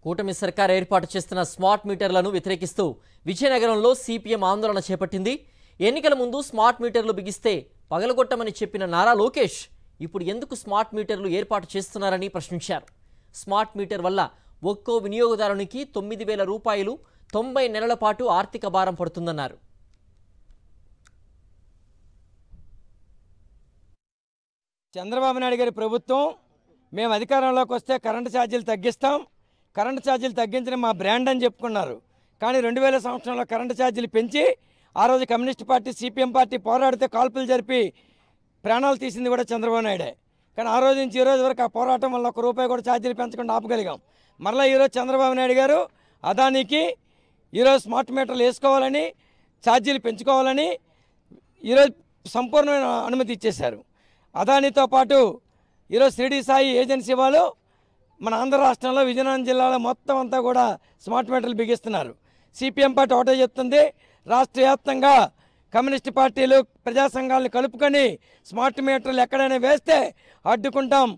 కూటమి సర్కార్ ఏర్పాటు చేస్తున్న స్మార్ట్ మీటర్లను వ్యతిరేకిస్తూ విజయనగరంలో సిపిఎం ఆందోళన చేపట్టింది. ఎన్నికల ముందు స్మార్ట్ మీటర్లు బిగిస్తే పగలగొట్టమని చెప్పిన నారా లోకేష్ ఇప్పుడు ఎందుకు స్మార్ట్ మీటర్లు ఏర్పాటు చేస్తున్నారని ప్రశ్నించారు. స్మార్ట్ మీటర్ వల్ల ఒక్కో వినియోగదారునికి 9,000 రూపాయలు 90 నెలల పాటు ఆర్థిక భారం పడుతుందన్నారు. చంద్రబాబు నాయుడు గారి ప్రభుత్వం మేము అధికారంలోకి వస్తే కరెంటు ఛార్జీలు తగ్గిస్తాం, కరెంటు ఛార్జీలు తగ్గించడం మా బ్రాండ్ అని చెప్పుకున్నారు. కానీ 2000 సంవత్సరంలో కరెంటు ఛార్జీలు పెంచి ఆ రోజు కమ్యూనిస్ట్ పార్టీ సిపిఎం పార్టీ పోరాడితే కాల్పులు జరిపి ప్రాణాలు తీసింది కూడా చంద్రబాబు నాయుడే. కానీ ఆ రోజు నుంచి ఈ రోజు వరకు ఆ పోరాటం వల్ల ₹1 కూడా ఛార్జీలు పెంచకుండా ఆపగలిగాం. మరలా ఈరోజు చంద్రబాబు నాయుడు గారు అదానికి ఈరోజు స్మార్ట్ మీటర్లు వేసుకోవాలని, ఛార్జీలు పెంచుకోవాలని ఈరోజు సంపూర్ణమైన అనుమతి ఇచ్చేశారు. అదానితో పాటు ఈరోజు షిరిడి సాయి ఏజెన్సీ వాళ్ళు మన ఆంధ్ర రాష్ట్రంలో విజయనగరం జిల్లాలో మొత్తం అంతా కూడా స్మార్ట్ మీటర్లు బిగిస్తున్నారు. సిపిఎం పార్టీ ఒకటే చెప్తుంది, రాష్ట్ర వ్యాప్తంగా కమ్యూనిస్ట్ పార్టీలు ప్రజా సంఘాలను కలుపుకొని స్మార్ట్ మీటర్లు ఎక్కడైనా వేస్తే అడ్డుకుంటాం.